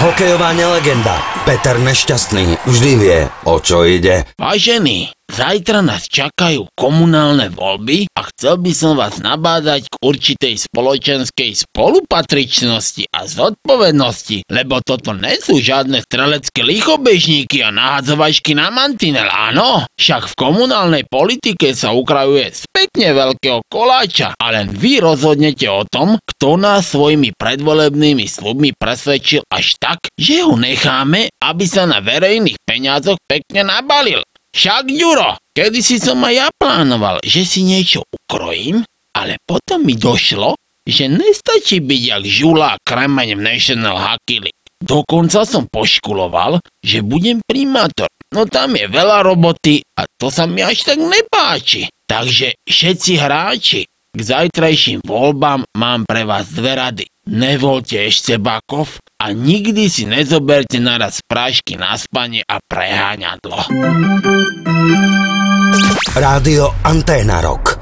Hokejová nelegenda Peter Nešťastný vždy vie, o čo ide. Vážení, zajtra nás čakajú komunálne voľby a chcel by som vás nabádať k určitej spoločenskej spolupatričnosti a zodpovednosti, lebo toto nie sú žiadne strelecké lichobežníky a nahadzovačky na mantinel, áno? Však v komunálnej politike sa ukrajuje z pekne veľkého koláča a len vy rozhodnete o tom, kto nás svojimi predvolebnými sľubmi presvedčil až tak, že ho necháme, aby sa na verejných peniazoch pekne nabalil. Však, Ďuro, kedysi som aj ja plánoval, že si niečo ukrojím, ale potom mi došlo, že nestačí byť jak žula a kremeň v National Hockey League. Dokonca som poškuloval, že budem primátor. No tam je veľa roboty a to sa mi až tak nepáči. Takže všetci hráči, k zajtrajším voľbám mám pre vás dve rady. Nevoľte Ešcebákov a nikdy si nezoberte naraz prášky na spanie a preháňadlo. Rádio Anténa Rock.